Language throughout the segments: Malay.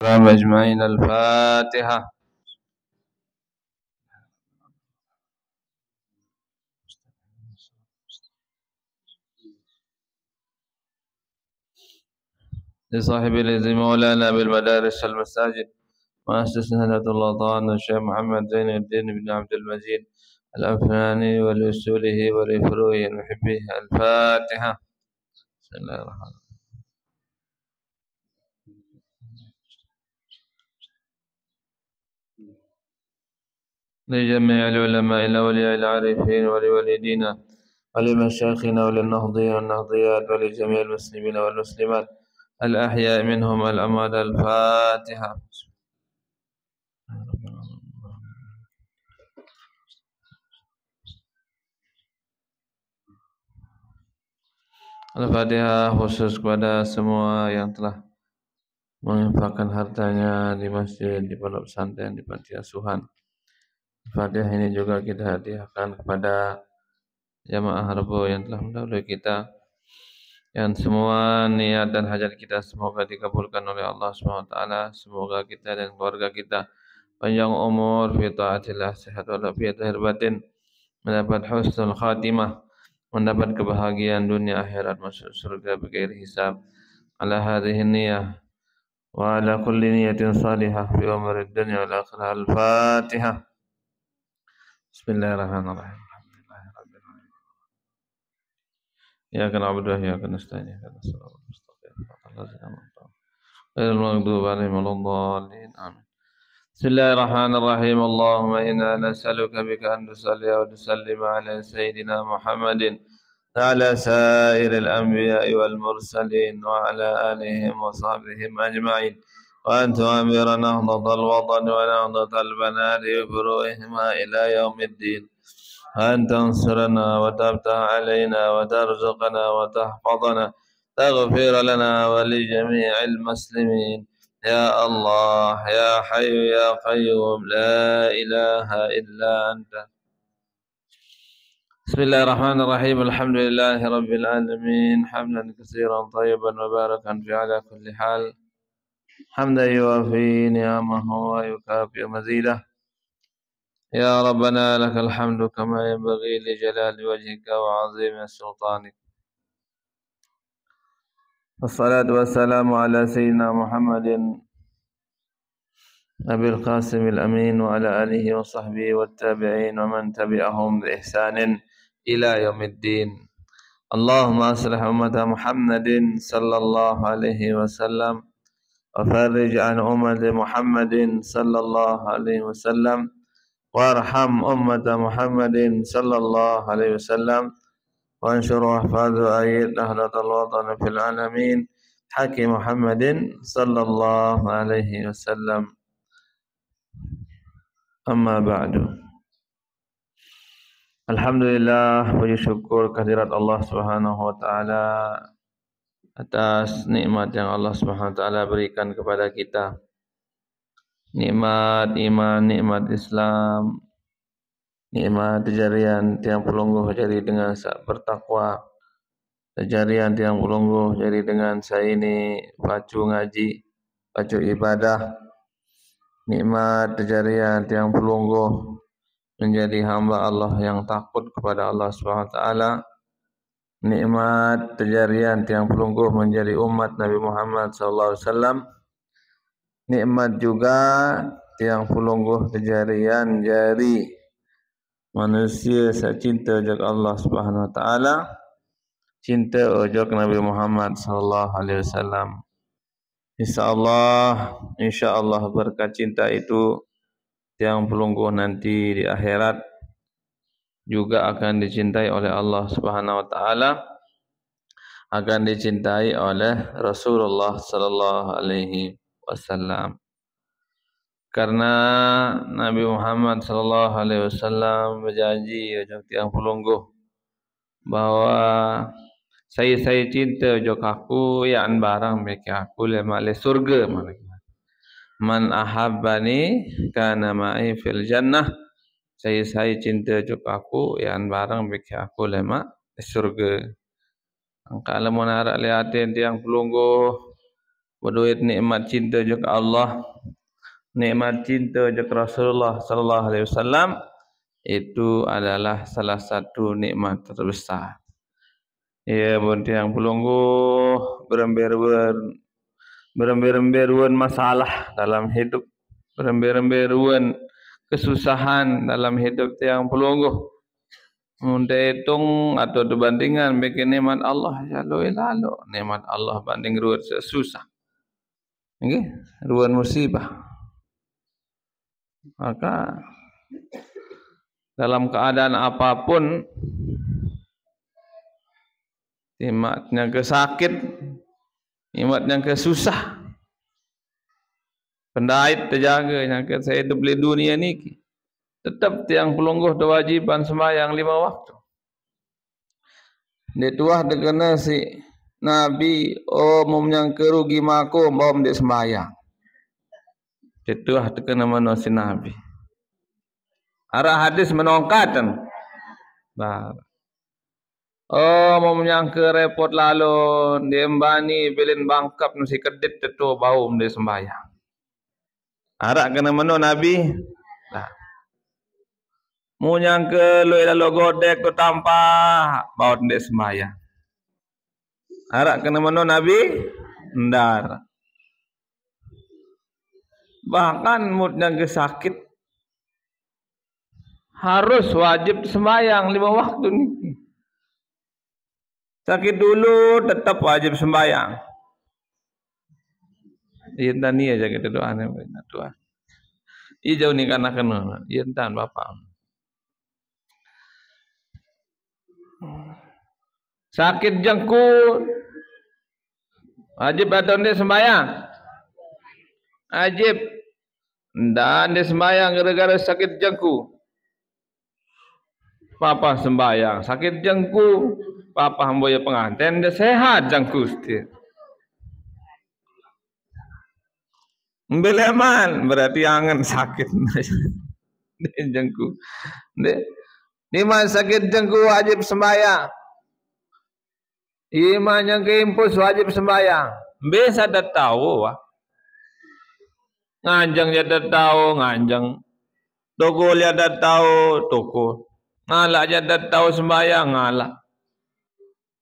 أجمعين. الفاتحة. لصاحب العزم مولانا بالمدارس المساجد مؤسسة هداية الله طه الشيخ محمد زين الدين بن عبد المجيد الأنفاني ولأصوله ولفروعه المحبه. الفاتحة. بسم الله الرحمن الرحيم. لجميع العلماء الأولياء العارفين ولوالدينا ولمشايخنا وللنهضيين والنهضيات ولجميع المسلمين والمسلمات الأحياء منهم والأموات. الفاتحة. Al-Fatihah khusus kepada semua yang telah menginfakkan hartanya di masjid, di pondok pesantren, di panti asuhan. Al-Fatihah ini juga kita hadiahkan kepada jamaah Harbo yang telah mendahului kita, yang semua niat dan hajat kita semoga dikabulkan oleh Allah SWT. Semoga kita dan keluarga kita panjang umur, fi ta'atillah, sehat walafiat lahir batin, mendapat husnul khatimah, mendapat kebahagiaan dunia akhirat, masuk surga bighairi hisab. Ala hadhihi niyyah wa ala kulli niyyatin salihah fi umri dunya wal akhirah. Al-Fatihah. Bismillahirrahmanirrahim. Iyyaka na'budu wa iyyaka nasta'in. Ihdinas siratal mustaqim. Ghairil maghdubi 'alaihim waladdallin. Amin. Bismillahirrahmanirrahim. Allahumma inna nas'aluka bika an tusalli wa tusallim ala sayyidina Muhammadin wa ala sa'iril anbiya'i wal mursalin wa ala alihim wa sahbihim ajma'in, wa an tu'amira nahdatal watan wa nahdatal banati wa furu'ihima ila yaumiddin, wa an tansurana wa tabtah alaina wa tarzuqana wa tahfadana, taghfir lana wa li jami'il muslimin. Ya Allah, Ya Hayyu Ya Qayyum, La ilaha illa Anta. Bismillahirrahmanirrahim. Alhamdulillahi Rabbil Alamin. Hamdan katsiran tayyiban mubarakan fi ala kulli hal. Hamdan yuwafi ni'amahu wa yukafi mazidah. Ya Rabbana lakal hamdu kama yanbaghi li jalali wajhika wa 'azimi sultanik. Wassalatu wassalamu ala sayyidina Muhammadin Nabil Qasimil Amin wa ala alihi wa sahbihi wa tabi'in wa man tabi'ahum bi ihsanin ila yaumiddin. Allahumma aslih ummata Muhammadin sallallahu alaihi wasallam wa farrij an ummati Muhammadin sallallahu alaihi wasallam warham ummata Muhammadin sallallahu alaihi wasallam wa anshur wahfadhu ayat nahdlatal watan fil alamin haqi Muhammadin sallallahu alaihi wasallam. Amma ba'du. Alhamdulillah, puji syukur kehadirat Allah Subhanahu wa taala atas nikmat yang Allah Subhanahu wa taala berikan kepada kita. Nikmat iman, nikmat Islam, nikmat kejarian tiang pelungguh jadi dengan bertakwa, kejarian tiang pelungguh jadi dengan saya ini pacu ngaji, pacu ibadah. Nikmat kejarian tiang pelungguh menjadi hamba Allah yang takut kepada Allah Subhanahu wa taala. Nikmat kejarian tiang pelungguh menjadi umat Nabi Muhammad sallallahu alaihi wasallam. Nikmat juga tiang pelungguh kejarian jari manusia cinta ojok Allah Subhanahu wa taala, cinta ojok Nabi Muhammad sallallahu alaihi wasallam. Insyaallah berkat cinta itu tiang pelungguh nanti di akhirat juga akan dicintai oleh Allah Subhanahu wa taala, akan dicintai oleh Rasulullah sallallahu alaihi wasallam. Karena Nabi Muhammad sallallahu alaihi wasallam berjanji ojok tiang pelungguh bahwa saya cinta ojok aku yang barang mereka aku le surga mana. Man ahabbani kana ma'i fil jannah. Saya cinta ojok aku yang barang mereka aku le surga. Kalau mau narak lihatin tiang pelungguh berduit nikmat cinta je ke Allah, nikmat cinta je ke Rasulullah sallallahu alaihi wasallam, itu adalah salah satu nikmat terbesar. Ya bontiang pelungguh berember-remberuan masalah dalam hidup, berember-remberuan kesusahan dalam hidup tiang pelungguh. Mudah hitung atau berbandingan bikin nikmat Allah lalu nikmat Allah banding ruat susah. Okay? Ruat musibah. Maka dalam keadaan apapun, nikmatnya ke sakit, nikmatnya ke susah, pendait terjaga yang ke saya hidup di dunia ni, tetap tiang pelungguh kewajiban sembahyang 5 waktu. Dia tuah dekena si Nabi umumnya kerugi maku bom dia sembahyang. Dia tuah dekena mana si Nabi. Arah hadis menongkatan. Bah. Umumnya ke repot lalu dia mbani belin bangkap nasi kedit tetu bau dia sembahyang. Arah kena mana Nabi? Nah. Mu yang ke lu lalu godek tu tanpa bau dia sembahyang. Arah kena mana Nabi? Ndar. Bahkan mood yang ke sakit harus wajib sembahyang 5 waktu ni. Sakit dulu tetap wajib sembahyang. Iya tani aja kita doa ni doa. Ijau ni kana kena. Iya tan bapak. Sakit jengkut wajib atau dia sembahyang? Wajib. Dan dia sembahyang gara-gara sakit jengkut. Papa sembahyang sakit jengku, papa hamboya pengantin dia sehat jengku setiap. Beleman berarti angan sakit jengku. Di mana sakit jengku wajib sembahyang. Iman yang keimpus wajib sembahyang. Biasa dah tahu wah. Nganjang dia dah tahu nganjang. Toko dia dah tahu toko. Ngalak je tak tahu sembahyang, ngalak.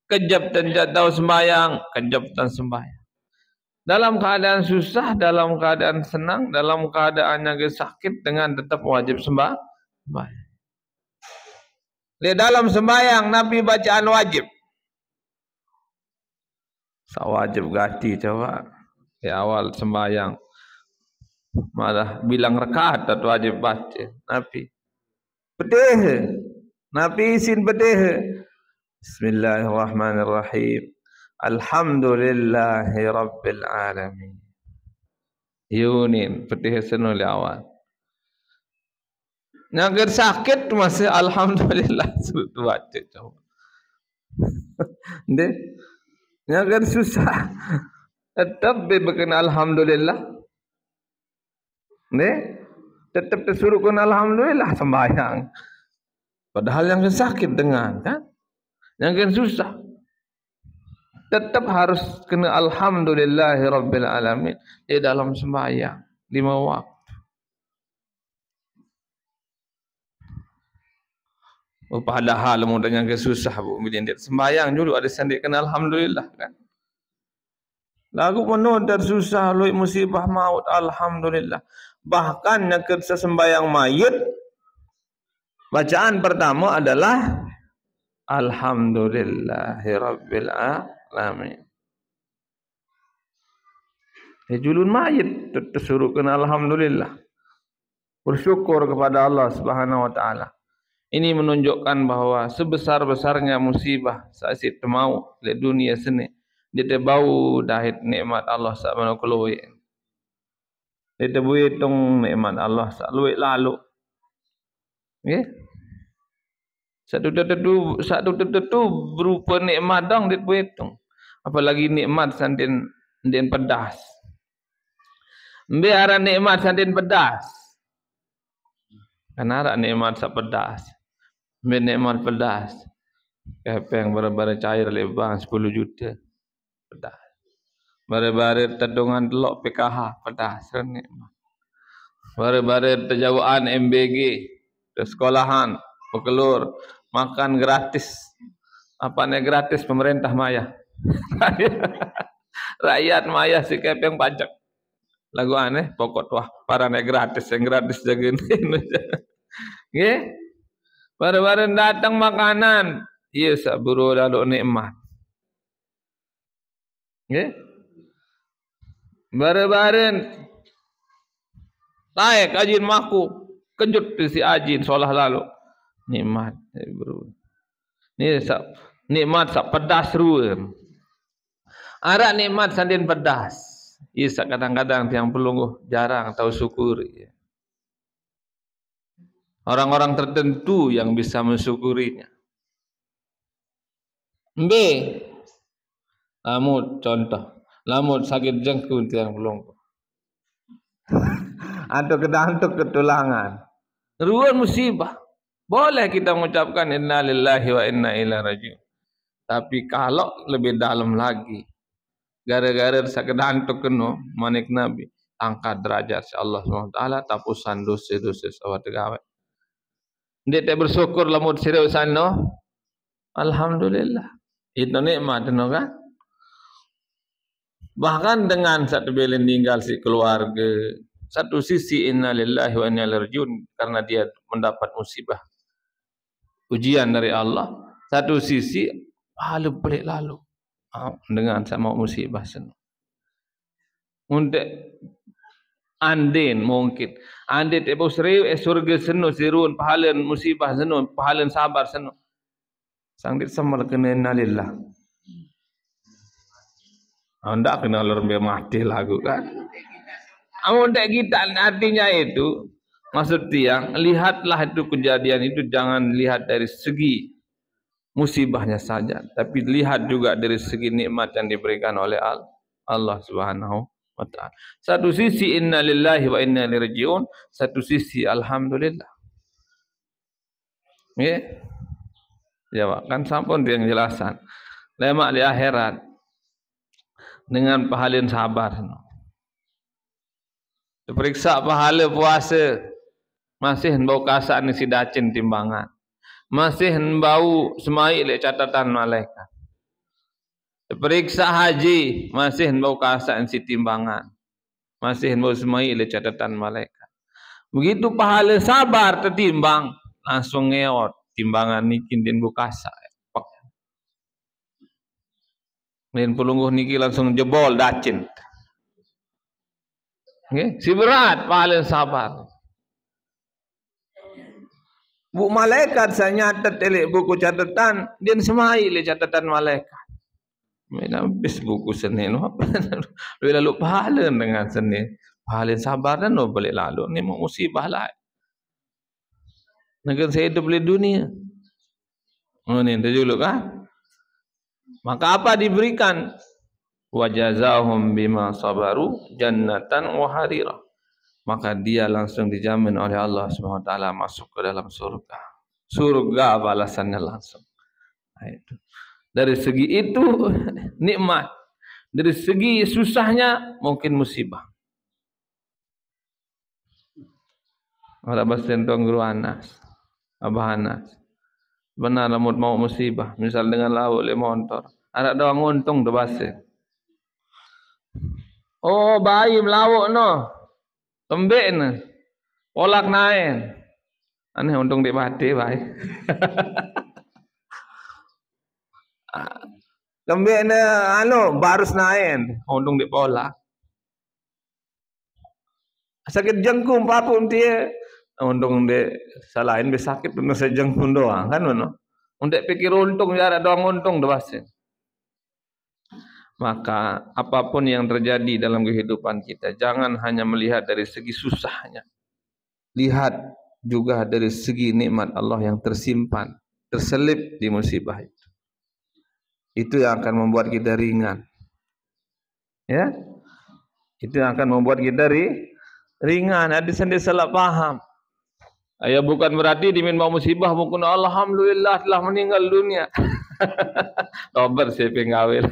Kejap tak tahu sembahyang, kejap tak sembahyang. Dalam keadaan susah, dalam keadaan senang, dalam keadaan yang sakit dengan tetap wajib sembahyang. Di dalam sembahyang Nabi bacaan wajib. Wajib ganti coba. Di awal sembahyang malah bilang rakaat atau wajib baca Nabi. Pedih. Nabi isin pedih. Bismillahirrahmanirrahim. Alhamdulillahi rabbil alamin. Yunin pedih senul awal. Yang sakit masih alhamdulillah sebut baca coba. Deh. Yang susah tetap berkena alhamdulillah. Deh. Tetap tersuruhkan alhamdulillah sembahyang. Padahal yang sakit dengan kan, yang susah, tetap harus kena alhamdulillahi rabbil alamin di dalam sembahyang 5 waktu. Padahal mudah yang susah bu, bila dia sembahyang dulu ada sandik kena alhamdulillah kan. Lagu penuh tersusah, luit musibah maut alhamdulillah. Bahkan yang sembahyang mayit. Bacaan pertama adalah Alhamdulillahirabbil alamin. Julun mayit tersuruhkan alhamdulillah. Bersyukur kepada Allah Subhanahu wa taala. Ini menunjukkan bahawa sebesar-besarnya musibah saat itu mau di dunia sini, dia terbau dahit nikmat Allah Subhanahu wa taala. Dia terhitung nikmat Allah lalu lalu. Okay? Satu tertentu berupa nikmat dong dihitung. Apalagi nikmat sandin pedas. Biar nikmat sandin pedas. Karena ada nikmat sak pedas. Biar nikmat pedas. Kepeng bara-bara cair lebang 10 juta. Pedas. Bare-bare tedungan telok PKH pedas nikmat. Bare-bare terjawaan MBG ke sekolahan pekelur makan gratis. Apanya gratis pemerintah maya. Rakyat maya si kepeng pajak. Lagu aneh pokok wah parane gratis yang gratis jagin. Nggih. Bare-bare datang makanan, iya saburu lalu nikmat. Nggih. Bare-bare naik ajin maku kejut si ajin solah lalu nikmat bro. Ni nikmat sak pedas ruem. Ara nikmat sandin pedas. Iya kadang-kadang tiang pelungguh jarang tahu syukuri. Orang-orang tertentu yang bisa mensyukurinya. B. Lamut contoh. Lamut sakit jengkut tiang pelungguh. Atau kedantuk ketulangan. Ruan musibah. Boleh kita mengucapkan inna lillahi wa inna ilaihi raji'un. Tapi kalau lebih dalam lagi, gara-gara sakedantuk keno manik Nabi, angkat derajat si Allah SWT, tapusan dosa-dosa sawat gawe. Dia tak bersyukur lamut seriusan no. Alhamdulillah. Itu nikmat no kan? Bahkan dengan satu bila meninggal si keluarga, satu sisi inna lillahi wa inna ilaihi raji'un karena dia mendapat musibah, ujian dari Allah. Satu sisi pahala balik lalu dengan sama musibah senang. Untuk andin mungkin andin ibu seriu surga senu sirun pahala musibah senu pahala sabar senu. Sang dit sama kena inna lillah. Anda kena lebih mati lagu kan? Amun tak kita artinya itu maksud tiang lihatlah itu kejadian itu jangan lihat dari segi musibahnya saja, tapi lihat juga dari segi nikmat yang diberikan oleh Allah Subhanahu wa taala. Satu sisi inna lillahi wa inna ilaihi raji'un, satu sisi alhamdulillah. Nggih. Jawab kan sampun yang jelasan. Lemak di akhirat dengan pahala sabar. Diperiksa pahala puasa masih bau kasar ni si dacin timbangan. Masih bau semai le catatan malaikat. Diperiksa haji masih bau kasar si timbangan. Masih bau semai le catatan malaikat. Begitu pahala sabar tertimbang langsung ngeot timbangan niki din bukasa. Nin pelungguh niki langsung jebol dacin. Okay. Si berat pahala sabar. Bu malaikat saya nyatet elek buku catatan, dia semai le catatan malaikat. Mana habis buku seni no apa? Lalu pahala dengan seni. Pahala sabar dan no balik lalu ni musibah lah. Negara saya hidup di dunia. Oh ni terjuluk kan? Maka apa diberikan? Wajazahum bima sabaru jannatan wa harira. Maka dia langsung dijamin oleh Allah SWT masuk ke dalam surga. Surga balasannya langsung. Nah, itu. Dari segi itu nikmat. Dari segi susahnya mungkin musibah. Ada basentong guru Anas, Abah Anas. Benar lamut mau musibah. Misal dengan lauk le motor. Ada doang untung tu basi. Oh bayi melawuk no. Tembik ni. Polak naik. Aneh untung di mati bayi. Tembik ni barus naik. Untung di polak. Sakit jengkum apapun dia. Untung di salahin bisa sakit untuk saya jengkum doang kan mana. Untuk pikir untung ya ada doang untung tu basi. Maka apapun yang terjadi dalam kehidupan kita, jangan hanya melihat dari segi susahnya. Lihat juga dari segi nikmat Allah yang tersimpan, terselip di musibah itu. Itu yang akan membuat kita ringan. Ya? Itu yang akan membuat kita ringan. Ada sendiri salah paham. Ya bukan berarti dimin mau musibah mungkin alhamdulillah telah meninggal dunia. Tober saya penggawil.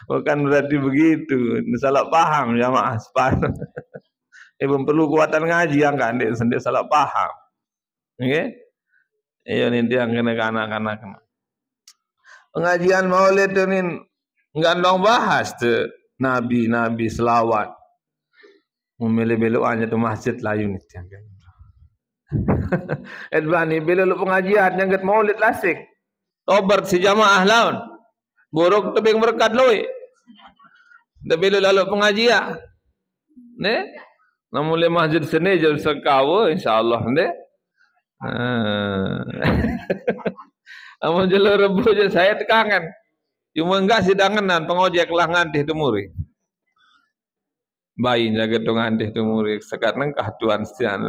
Bukan berarti begitu. Salah paham jamaah. Belum perlu kuatan ngaji yang kan sendiri salah paham. Okey? Iya ni dia kena kanak-kanak. Pengajian Maulid ni enggak dong bahas tu nabi-nabi selawat. Memilih-belok aja tu masjid layu ni tiang kan. Edbani bila lu pengajian yang ket Maulid lasik. Tobat si jamaah laun. Borok tebing berkat loi. Dah bila lalu pengajian. Ne? Namule masjid seni je sekawa insyaallah ne. Amun jelo rebu je saya tekangan. Cuma enggak sidangan pengojek lah ngantih tu muri. Bayi jaga tu ngantih tu muri sekat nengkah tuan sian.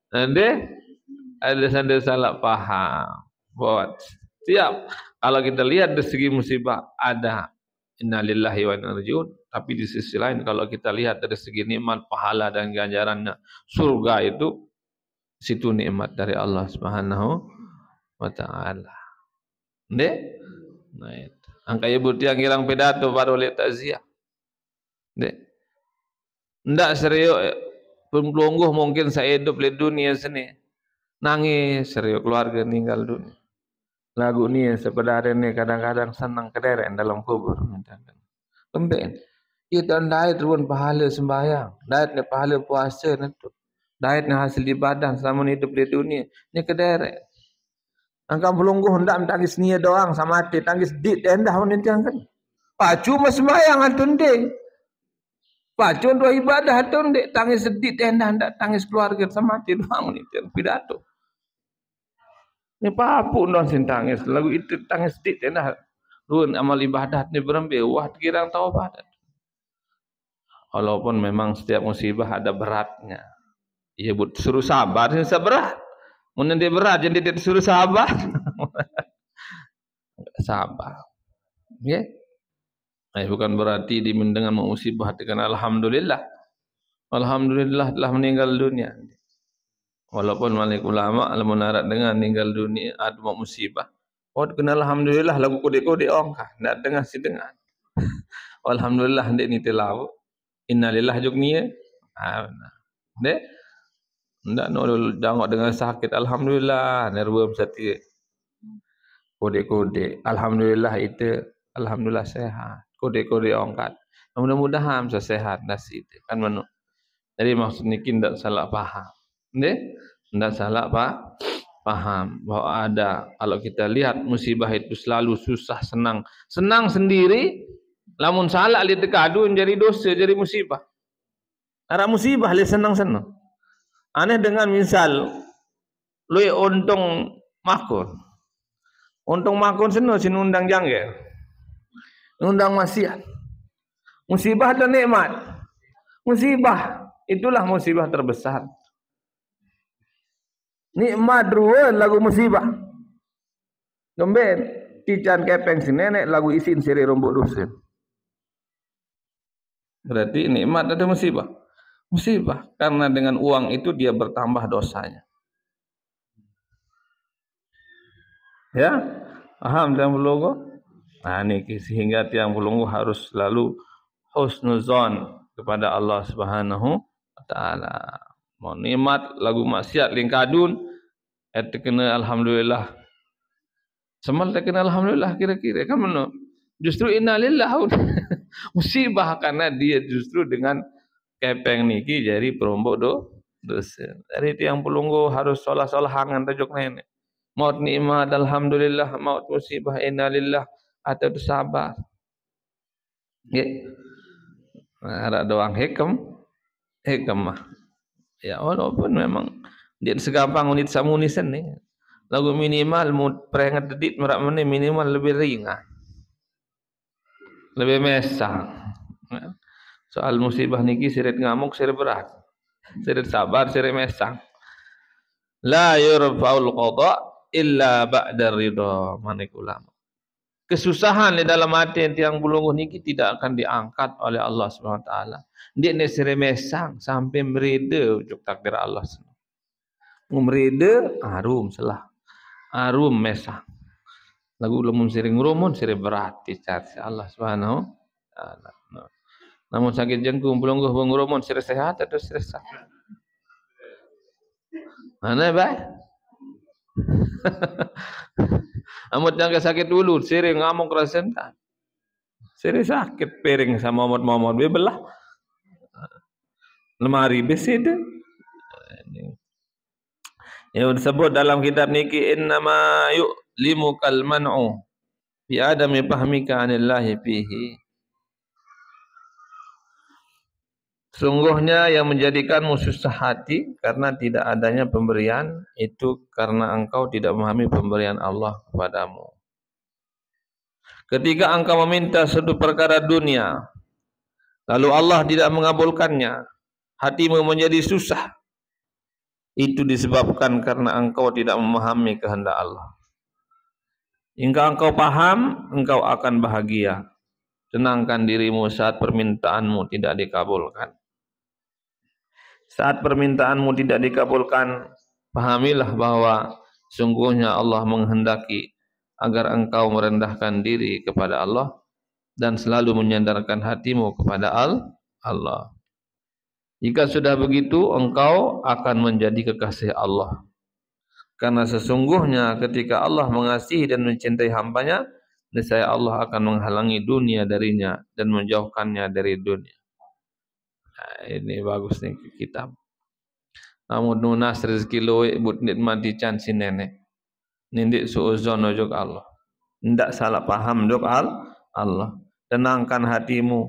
Ande ada sandal salah paham. Buat siap. Kalau kita lihat dari segi musibah ada innalillahi wa inna ilaihi raji'un, tapi di sisi lain kalau kita lihat dari segi nikmat pahala dan ganjarannya surga itu situ nikmat dari Allah Subhanahu wa taala. Nde? Nah itu. Angka ibu tiang hilang pidato baru lihat takziah. Nde? Ndak serius pelungguh mungkin saya hidup di dunia sini. Nangis serius keluarga meninggal dunia. Lagu ni sebenarnya ni kadang-kadang senang kederet dalam kubur. Lemben. Kita ndait ruan pahala sembahyang, ndait ni pahala puasa nanti. Ndait ni hasil ibadah selama ni hidup di dunia. Ni kederet. Angkam pelungguh ndak tangis nia doang sama mati tangis dit endah ni kan. Pacu mas sembahyang antun deh. Pacu dua ibadah antun deh tangis sedit endah ndak tangis keluarga sama mati doang ni pidato. Ni papu don sin tangis lagu itu tangis dit dah ruan amal ibadat ni berembe wah kirang taubat. Walaupun memang setiap musibah ada beratnya. Ia buat suruh sabar sih berat. Mun dia berat jadi dia suruh sabar. Sabar. Ya. Okay? Bukan berarti dengan musibah dengan alhamdulillah. Alhamdulillah telah meninggal dunia. Walaupun malik ulama menarat dengan meninggal dunia ada musibah. Oh kena alhamdulillah lagu kode-kode ongkah. Ndak dengar si dengar. Alhamdulillah ndak ni telau. Innalillah jugnia. Ndak. Ndak nol jangok dengan sakit alhamdulillah nerva besati. Kode-kode alhamdulillah itu alhamdulillah sehat. Kode-kode ongkat. Mudah-mudahan bisa sehat nasi itu kan menu. Jadi maksud niki ndak salah paham. Ndak salah paham bahwa ada kalau kita lihat musibah itu selalu susah senang sendiri lamun salah li tekadun jadi dosa jadi musibah ara musibah li senang aneh dengan misal lu untung makun sin undang jangge undang maksiat musibah dan nikmat musibah itulah musibah terbesar. Nikmat ruan lagu musibah. Gemben tican kepeng si nenek lagu isin siri rombok dusun. Berarti nikmat ada musibah. Musibah karena dengan uang itu dia bertambah dosanya. Ya, paham tiang pelunggu? Nah ini sehingga tiang pelunggu harus selalu husnuzon kepada Allah Subhanahu wa taala. Mau nikmat lagu maksiat lingkadun kena alhamdulillah semal kena alhamdulillah kira-kira kan mana justru innalillah musibah karena dia justru dengan kepeng niki jadi perombok dosa dari tiang pelunggu harus solah-solah hangan tajuk nenek maut nikmat alhamdulillah maut musibah innalillah atau sabar nggih ada doang hikmah. Ya walaupun memang dia segampang unit samunisan ni. Lagu minimal mood peringat dedit merak mana minimal lebih ringan. Lebih mesang. Soal musibah niki sirit ngamuk sirit berat. Sirit sabar sirit mesang. La yurfa'ul qada illa ba'da ridha manik ulama. Kesusahan di dalam hati yang bulunguh niki tidak akan diangkat oleh Allah Subhanahu wa taala. Dia ni seremesang sampai mereda ujuk takdir Allah. Mereda arum salah. Arum mesang. Lagu lamun sering ngurumun sering berarti cat Allah Subhanahu taala. Namun sakit jengkung pelungguh ngurumun sering sehat atau sering sakit. Mana bah? Amut yang sakit dulu sering ngamuk rasen tak. Sering sakit piring sama momot belah. Lemari besi tu. Yang disebut dalam kitab niki innama yu'limukal man'u bi adami fahmika anillahi fihi. Sungguhnya yang menjadikanmu susah hati karena tidak adanya pemberian itu karena engkau tidak memahami pemberian Allah kepadamu. Ketika engkau meminta suatu perkara dunia lalu Allah tidak mengabulkannya, hatimu menjadi susah. Itu disebabkan karena engkau tidak memahami kehendak Allah. Hingga engkau paham, engkau akan bahagia. Tenangkan dirimu saat permintaanmu tidak dikabulkan. Saat permintaanmu tidak dikabulkan, pahamilah bahwa sungguhnya Allah menghendaki agar engkau merendahkan diri kepada Allah dan selalu menyandarkan hatimu kepada Allah. Jika sudah begitu, engkau akan menjadi kekasih Allah. Karena sesungguhnya ketika Allah mengasihi dan mencintai hambanya, niscaya Allah akan menghalangi dunia darinya dan menjauhkannya dari dunia. Nah, ini bagus nih kitab. Namun nunas rezeki loe but nikmati can si nenek. Nindik suuzon ojok Allah. Ndak salah paham ojok Allah. Tenangkan hatimu.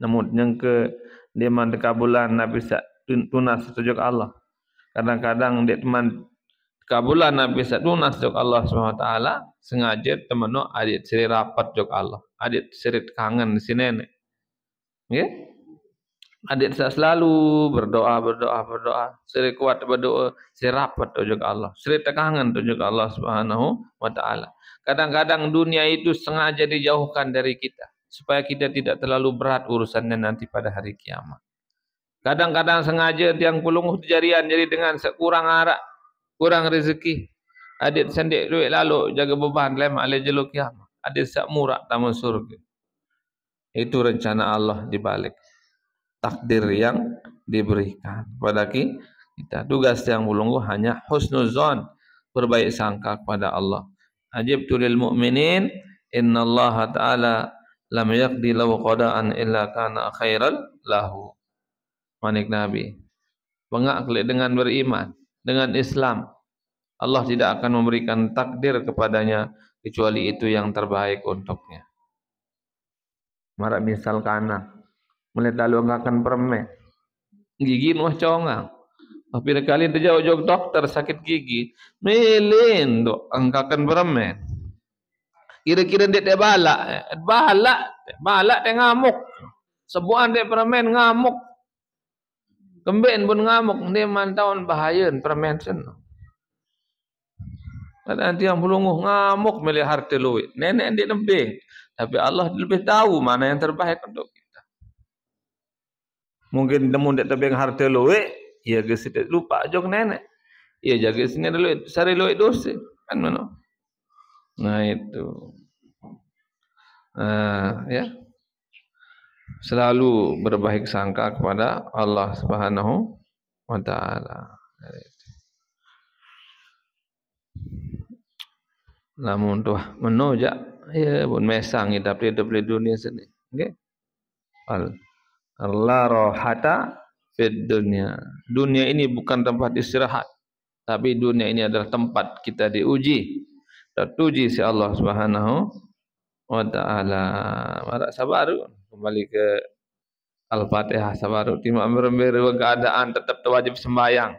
Namun yang ke dia man kabulan Nabi tunas ojok Allah. Kadang-kadang dia teman kabulan Nabi tunas ojok Allah SWT sengaja temano adik seri rapat ojok Allah. Adik seri kangen si nenek. Ya? Adik saya selalu berdoa. Seri kuat berdoa, seri rapat ujug Allah. Seri tekangan ujug Allah Subhanahu wa taala. Kadang-kadang dunia itu sengaja dijauhkan dari kita supaya kita tidak terlalu berat urusannya nanti pada hari kiamat. Kadang-kadang sengaja tiang pulunguh jarian jadi dengan sekurang arak, kurang rezeki. Adik sendik duit lalu jaga beban lem ale jeluk kiamat. Adik sak murak tamu surga. Itu rencana Allah di balik takdir yang diberikan kepada kita. Tugas yang bulunggu hanya husnuzon, berbaik sangka kepada Allah. Ajibtu lil mu'minin innallaha ta'ala lam yaqdi lahu qada'an illa kana khairal lahu. Manik Nabi. Bengak dengan beriman, dengan Islam. Allah tidak akan memberikan takdir kepadanya kecuali itu yang terbaik untuknya. Marak misal kana melihat lalu angkakan permen gigi nuh congang tapi kali terjauh-jauh dokter sakit gigi melin tu angkakan permen kira-kira dia balak dia ngamuk sebuah dia permen ngamuk kemben pun ngamuk dia mantauan bahaya permen sen nanti yang bulunguh ngamuk melihat harta luit nenek dia lebih tapi Allah lebih tahu mana yang terbaik untuk kita. Mungkin temu dek tebing harta luwe, ia gesit lupa jok nenek. Ia jaga sini luwe, sari luwe dosa, kan mana? Nah itu, ya, selalu berbaik sangka kepada Allah Subhanahu wa taala. Namun tuh menojak, ya pun mesang hidup di dunia sini, okay? La rohata fid dunya. Dunia ini bukan tempat istirahat, tapi dunia ini adalah tempat kita diuji. Terpuji si Allah Subhanahu wa taala. Marak sabar kembali ke Al-Fatihah sabar. Timah berembera keadaan tetap wajib sembahyang.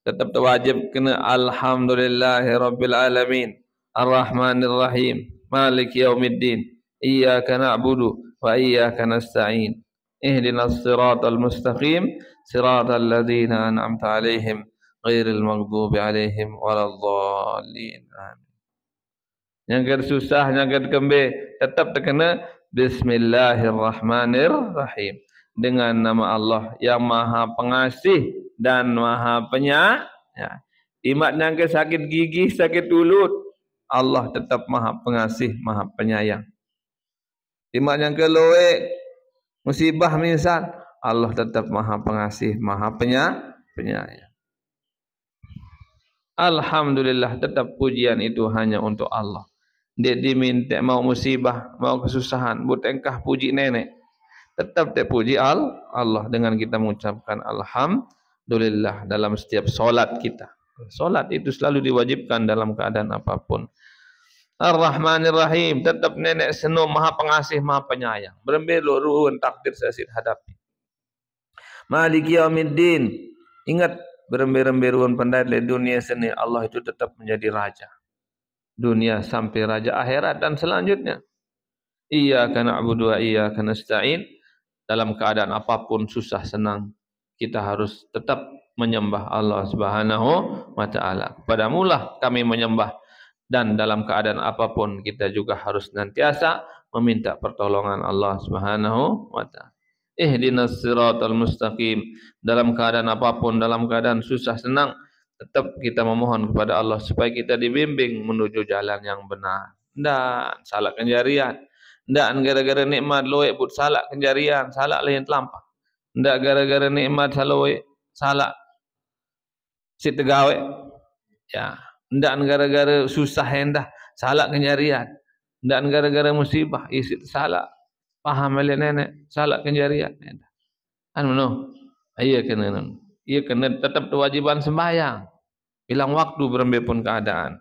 Tetap wajib kena alhamdulillahirabbil alamin. Ar-Rahmanir Rahim. Malik yaumiddin. Iyyaka na'budu wa iyyaka nasta'in. Ihdinas siratal mustaqim siratal ladzina an'amta 'alaihim ghairil maghdubi 'alaihim waladdallin. Yang susah yang kembe tetap terkena bismillahirrahmanirrahim dengan nama Allah yang Maha Pengasih dan Maha Penyayang. Imat yang sakit gigi, sakit mulut, Allah tetap Maha Pengasih, Maha Penyayang. Timak yang keloe musibah misal, Allah tetap Maha Pengasih, Maha Penyayang. Alhamdulillah, tetap pujian itu hanya untuk Allah. Dia diminta mau musibah, mau kesusahan, butengkah puji nenek. Tetap dia puji Allah dengan kita mengucapkan Alhamdulillah dalam setiap solat kita. Solat itu selalu diwajibkan dalam keadaan apapun. Ar-Rahmanir Rahim, tetap nenek senum, Maha Pengasih, Maha Penyayang. Berembelok ruhun takdir sasid hadapi. Maliki Yaumiddin, ingat berembe-rembe pandai le dunia seni, Allah itu tetap menjadi raja dunia sampai raja akhirat dan selanjutnya. Iyyaka na'budu wa iyyaka nasta'in, dalam keadaan apapun susah senang kita harus tetap menyembah Allah Subhanahu wa taala. Kepadamu lah kami menyembah, dan dalam keadaan apapun kita juga harus senantiasa meminta pertolongan Allah Subhanahu wa taala. Ihdinas siratal mustaqim, dalam keadaan apapun, dalam keadaan susah senang, tetap kita memohon kepada Allah supaya kita dibimbing menuju jalan yang benar. Dan salah kenjarian. Dan gara-gara nikmat loe put salah kenjarian, salah lain terlampau. Ndak gara-gara nikmat saloe salah si tegawe. Ya, ndak gara-gara susah hendah salah kenjarian. Ndak gara-gara musibah isi salah paham oleh nenek salah kenjarian. Kan meno. Iya kena tetap kewajiban sembahyang. Hilang waktu berembe pun keadaan.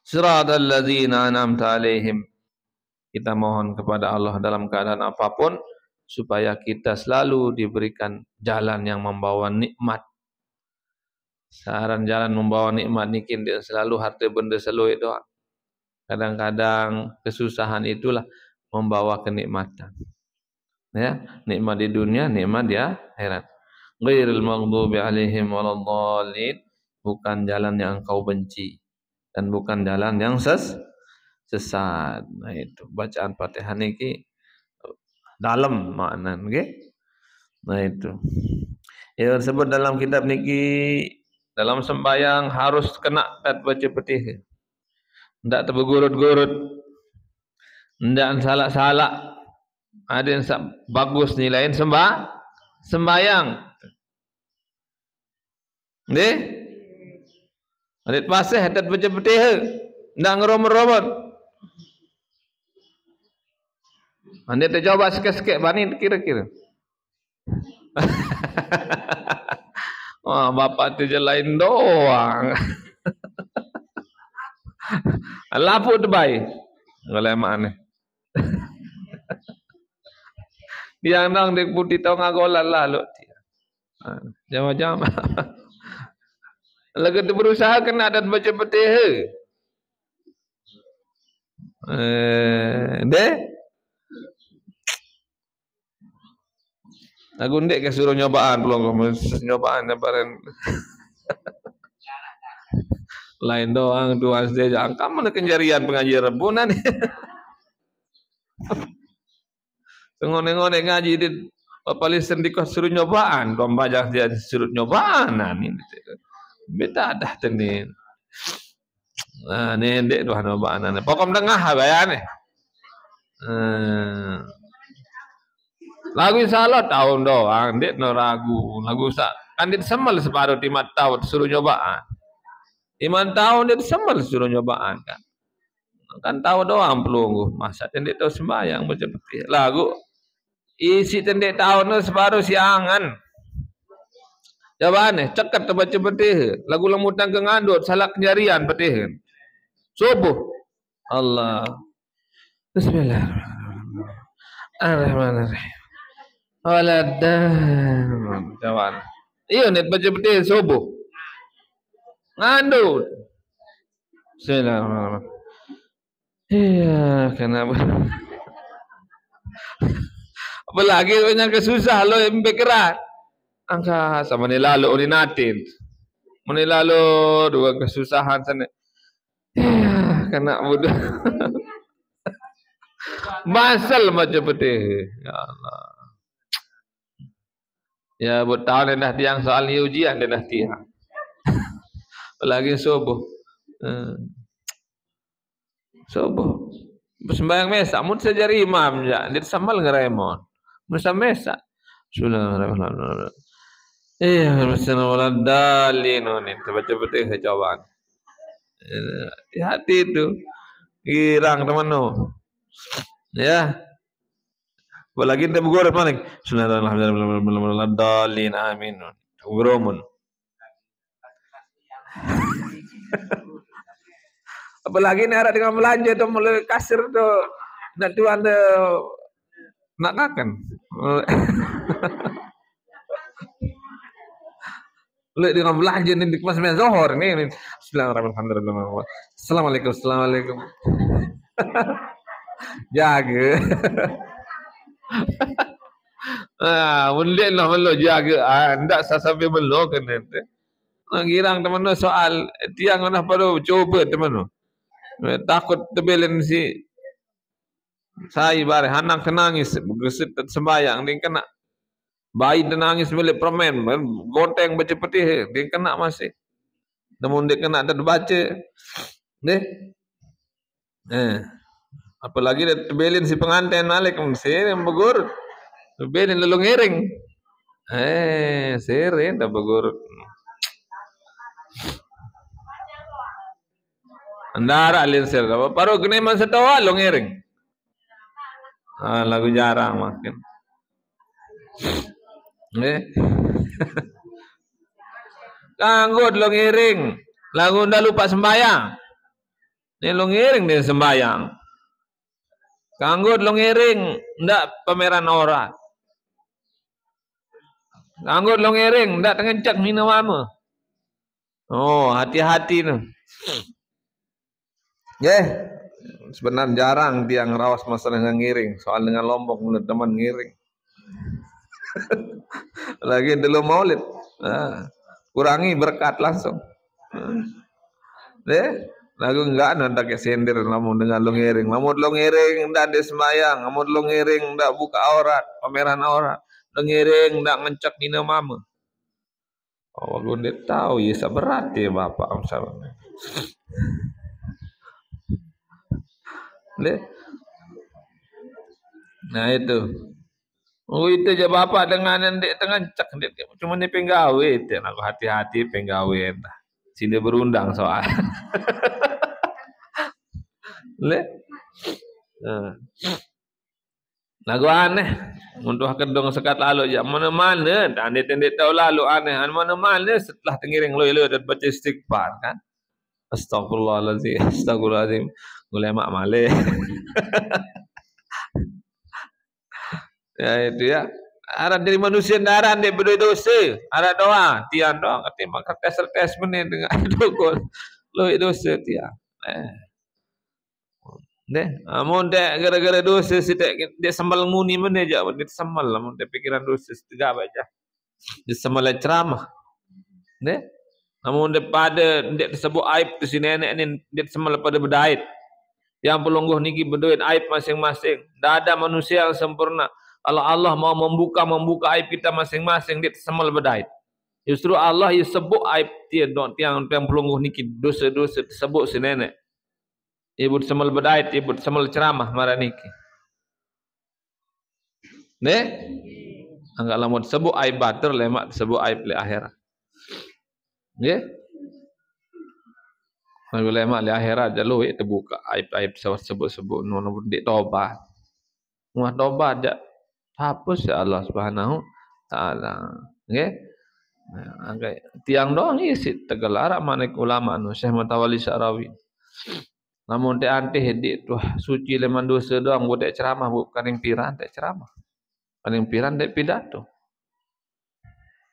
Siratal ladzina an'amta alaihim. Kita mohon kepada Allah dalam keadaan apapun supaya kita selalu diberikan jalan yang membawa nikmat. Saran jalan membawa nikmat nikin dia selalu harta benda selalu itu. Kadang-kadang kesusahan itulah membawa kenikmatan. Ya, nikmat di dunia, nikmat di akhirat. Ghairil maghdubi alaihim waladdallin, bukan jalan yang engkau benci dan bukan jalan yang sesat. Nah itu bacaan Fatihah niki dalam makna nggih. Nah itu. Ya tersebut dalam kitab niki dalam sembahyang harus kena tat baca Fatihah. Ndak tergurut-gurut. Ndak salah-salah. Ada yang bagus nilaiin sembahyang. Nggih? Adik pasih tat baca Fatihah. Ndak ngeromot-romot. Anda tercoba sikit-sikit bani kira-kira. Wah, bapak tu je lain doang. Lapu tu baik. Kalau mana? Dia nang dek putih tau ngagolan lalu. Jam-jam. Lagu tu berusaha kena adat baca Fatihah. Deh. Aku ndek ke suruh nyobaan belum nyobaan lebaran. Lain doang tu asde angka mana kenjarian pengaji rebunan. Ngone-ngone ngaji di Bapak listen di kos suruh nyobaan, domba jangan dia suruh nyobaan ini. Beta dah tenin. Nah, ni ndek doh nyobaan. Pokom tengah bayane. Lagu salah tahun doang, ndek no ragu. Lagu sak kan dia semal separuh 5 tahun suruh nyobaan. 5 tahun dia semal suruh nyobaan kan. Kan tahu doang pelunggu. Masa tendek tahu sembahyang baca Fatihah. Lagu isi tendek tahun tu separuh siangan. Jawabane cekat baca Fatihah. Lagu lemutan ke ngandut salah kenjarian Fatihah. Subuh. Allah. Bismillahirrahmanirrahim. Waladdallin. Jawab. Iyo net baca Fatihah subuh. Ngandut. Bismillahirrahmanirrahim. Iya, kenapa? Apalagi yang kesusah lo yang bekerat. Angka sama ni lalu ni natin. Meni lalu dua kesusahan sana. Iya, kena bodoh. Masal macam Fatihah. Ya Allah. Ya buat tahun dah tiang soal ni ujian dah tiang. Apalagi subuh. Subuh. Sembahyang mesak mun sejari imam ja, dia sambal ngeremon. Musa mesak. Bismillahirrahmanirrahim. Bismillahirrahmanirrahim. Ini baca-baca kecobaan. Hati itu. Girang teman no. Ya. Apalagi kita bergurau paling. Bismillahirrahmanirrahim. Amin. Ugromun. Apalagi ni harap dengan belanja tu mulai kasir tu nak tuan tu nak makan. Mulai dengan belanja ni di kemas sembilan Zohor ni. Bismillahirrahmanirrahim. Assalamualaikum. Assalamualaikum. Jaga. Mundik lah melo jaga. Ndak sampai melo kena tu. Girang teman tu soal tiang mana perlu coba teman tu. Takut terbelen si saya bare anak nangis gesit sembayang dia kena bayi nangis milik permen gonteng baca putih dia kena masih namun dia kena terbaca deh apalagi dia terbelen si pengantin alik sini begur terbelen lalu ngiring sering dah begur andara alin sir paru kene man setawa lo ngiring lagu jarang makin kanggut lo ngiring lagu ndak lupa sembayang ni lo ngiring dia sembayang kanggut lo ngiring ndak pameran ora kanggut lo ngiring ndak tengencak minum ama oh hati-hati tu sebenarnya jarang tiang rawas masalah dengan ngiring soal dengan Lombok mulut teman ngiring lagi dulu maulid kurangi berkat langsung lagu enggak ada ke sendir namun dengan lo ngiring namun lo ngiring ndak ada semayang namun lo ngiring ndak buka aurat pameran aurat lo ngiring ndak ngencak minum mama oh lu ndak tahu ya seberat ya bapak misalnya nah itu oh itu je bapak dengan ndek tengah cak ndek cuma ni penggawe itu aku hati-hati penggawe dah sini berundang soal lagu aneh untuk kedong sekat lalu ya mana-mana ndek tahu lalu aneh mana-mana setelah tengiring lo dan baca istighfar kan astagfirullahalazim astagfirullahalazim ulama malih ya itu ya arah dari manusia darah dia berdosa arah doa tiang doa ketimbang kertas menit dengan dukun lo dosa tiang amun dek gara-gara dosa sitek dia sambal muni mana aja dia sambal amun dia pikiran dosa setega aja dia sambal ceramah namun daripada dia tersebut aib tu si nenek ni dia sambal pada berdait yang pelungguh niki berduit aib masing-masing. Tidak ada manusia yang sempurna. Kalau Allah mau membuka aib kita masing-masing, dia semal berdait. Justru Allah ia sebut aib tiang pelungguh niki dosa-dosa tersebut si nenek. Ibu semal berdait, ibu semal ceramah marah niki. Anggap lama sebut aib bater, lemak sebut aib le akhirat. Bila mak di akhirat jalur terbuka aib-aib sebut-sebut nono dik tobat. Muat tobat dak hapus ya Allah Subhanahu taala. Nggih. Angkai tiang doang isi tegelar manik ulama nu Syekh Mutawalli Syarawi. Namun te antih dik tuh suci leman dosa doang buat ceramah bukan yang piran tak ceramah. Paling piran dek pidato.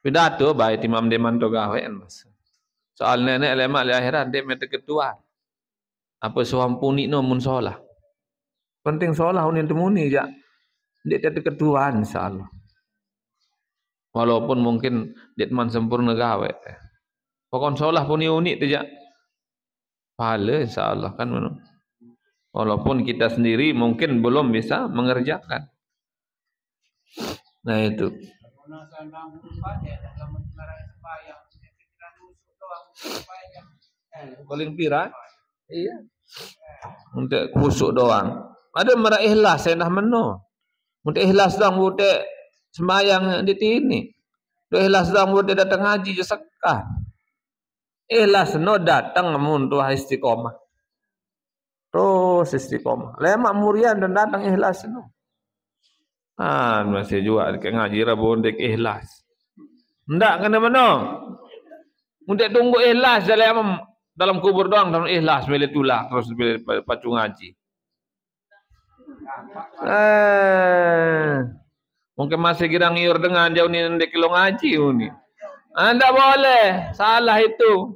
Pidato baik imam deman to gawean mas. Soal nenek lemak di akhirat dia minta ketua. Apa suampuni no mun solah. Penting solah unin temuni ja. Dia tak ketua insyaallah. Walaupun mungkin dia teman sempurna gawe. Pokon solah pun unik tu ja. Pahala insyaallah kan mana. Walaupun kita sendiri mungkin belum bisa mengerjakan. Nah itu. Paling pirang iya Untuk kusuk doang. Ada mara ikhlas saya dah meno. Untuk ikhlas doang buat sembahyang di sini. Untuk ikhlas doang buat datang haji je sekah. Ikhlas no datang mun tu istiqomah. Terus istiqomah. Lemak murian dan datang ikhlas no. Masih juga dekat ngaji rabun dek ikhlas. Ndak kena meno. Untuk tunggu ikhlas dalam kubur doang dalam ikhlas bila tulah terus bila pacu ngaji. Mungkin masih kira ngiur dengan jauh ni ndek kilo ngaji ni. Anda boleh, salah itu.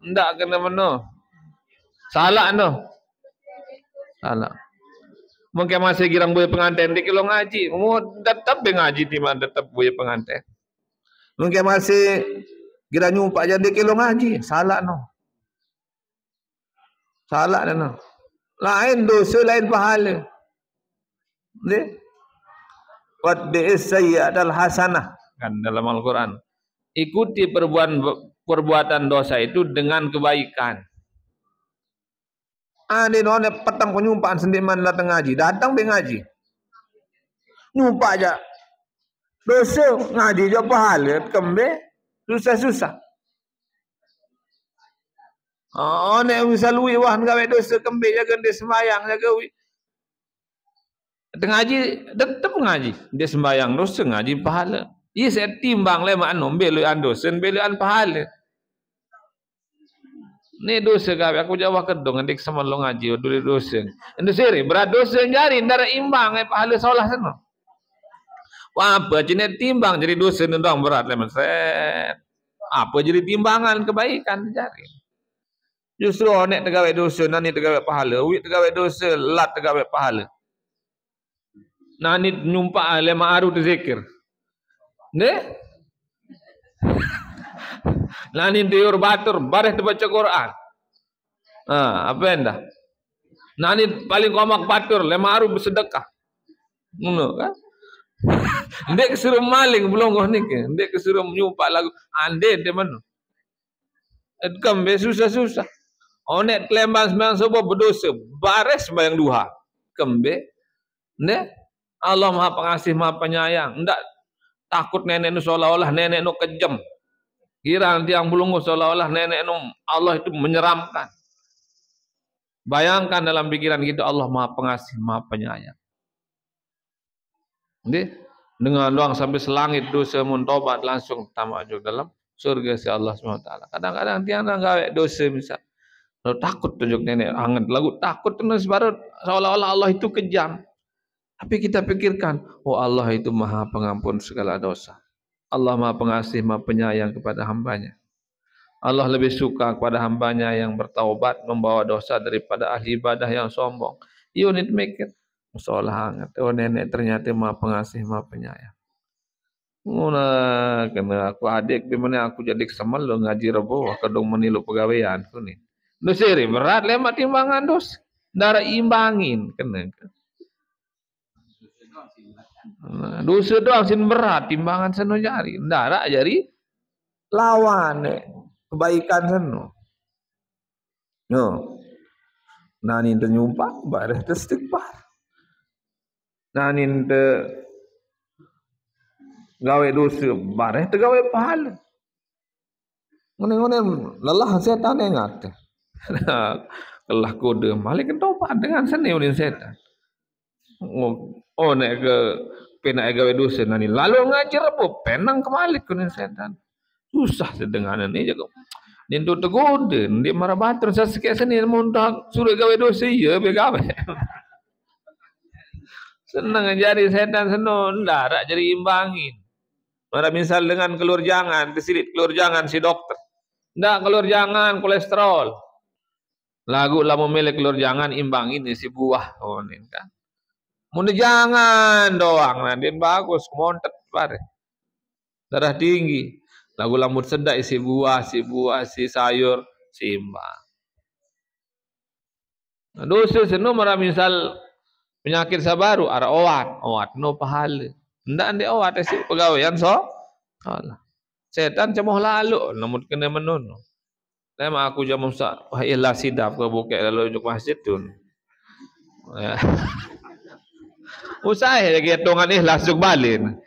Ndak kena meno. Salah no. Salah. Mungkin masih kira boleh pengantin ndek kilo ngaji. Mu tetap ngaji di mana tetap boleh pengantin. Mungkin masih kira nyumpak jadi kilo ngaji. Salah no. Salah no. Lain dosa, lain pahala. Ni. Wadbi'is sayyi'atal hasanah. Kan dalam Al-Quran. Ikuti perbuatan dosa itu dengan kebaikan. Ini nona petang penyumpaan sendiman datang ngaji. Datang be ngaji. Nyumpak aja. Dosa ngaji je pahala. Kembe. Susah-susah. Nek misal lui wah gawe dosa kembe jaga dia sembayang jaga wi. Tengah ngaji tetap ngaji. Dia sembayang dosa ngaji pahala. Ia saya timbang le mak nom beluan dosa beluan pahala. Ni dosa gawe aku jawab kedong ndik sama lo ngaji dulu dosa. Endo seri berat dosa jari ndara imbang pahala solah sana. Wah apa jenis timbang jadi dosa ndang berat le set. Apa jadi timbangan kebaikan jari. Justru nek tegawe dosa nani tegawe pahala, wi tegawe dosa lat tegawe pahala. Nani nyumpak le ma'aru zikir. Ne? Nani tiur batur bareh baca Quran. Apa enda? Nani paling komak batur le ma'aru bersedekah. Ngono kan? Ndek kesuruh maling belum kau ni ke? Ndek kesuruh nyumpak lagu ande de mana? Edkam be susah-susah. Onek kelembang sembahyang subuh berdosa, bares sembahyang duha. Kembe, ne? Allah Maha Pengasih, Maha Penyayang. Ndak takut nenek nu seolah-olah nenek nu kejam. Kira tiang belunggu seolah-olah nenek nu Allah itu menyeramkan. Bayangkan dalam pikiran kita Allah Maha Pengasih, Maha Penyayang. Nggih, dengan doang sampai selangit dosa mun tobat langsung tamak dalam surga si Allah SWT. Kadang-kadang tiang gawe dosa misal. Lalu takut tunjuk nenek anget lagu takut terus baru seolah-olah Allah itu kejam. Tapi kita pikirkan, oh Allah itu Maha Pengampun segala dosa. Allah Maha Pengasih, Maha Penyayang kepada hambanya. Allah lebih suka kepada hambanya yang bertaubat membawa dosa daripada ahli ibadah yang sombong. You need make it. Seolah anget. Oh nenek ternyata Maha Pengasih, Maha Penyayang. Muna kena aku adik di mana aku jadi kesemal lo ngaji rebo kedong menilu pegawaian ku ni. Dosiri berat lemak timbangan dos. Darah imbangin kena. Dosa doang sin berat timbangan seno jari. Darah jari lawan kebaikan seno. No. Nani ternyumpak bareh istighfar. Nani te gawe dosa bareh te gawe pahala. Ngene-ngene lelah setan ingat. Kelah kode malik ketopat dengan seni oleh setan. Oh nek ke penak gawe dosa nani lalu ngajar apa penang kemalik kunin setan. Susah sedenganan ni jago. Nintu tegode ndi marah batur sasikit seni muntah suruh gawe dosa ya be gawe. Senang jadi setan seno ndak jadi imbangin. Mara misal dengan kelur jangan disilit kelur jangan si dokter. Ndak kelur jangan kolesterol. Lagu lah memilih kelur jangan imbangin isi buah. Oh ini kan. Mun jangan doang nanti bagus montet pare. Darah tinggi. Lagu lamut sedak isi buah, si sayur, seimbang. Nah, dosa seno mara misal penyakit sabaru ara oat no pahala. Ndak ande oat isi pegawaian so. Allah. Setan cemoh lalu namun kena menono. Memang aku jam Ustaz. Wah, ikhlas sidap ke bukit lalu juk masjid tu. Ya. Usai lagi hitungan ikhlas juk balin.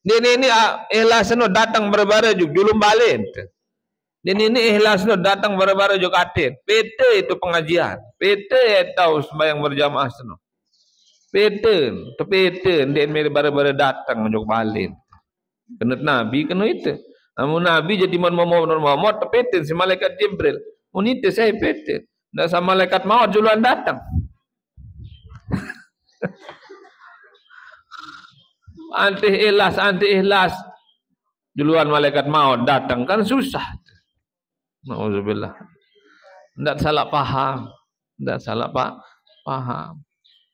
Ini ikhlas no datang berbara juk julum balin. Ini ikhlas no datang berbara juk atin. PT itu pengajian. PT tahu sembahyang berjamaah seno. PT, tepeten dia berbara datang juk balin. Kena Nabi kena itu. Namun Nabi jadi Muhammad tepeten si malaikat Jibril. Munite saya peten. Dan sama malaikat maut juluan datang. Anti ikhlas duluan malaikat maut datang kan susah. Nauzubillah. Tidak salah paham.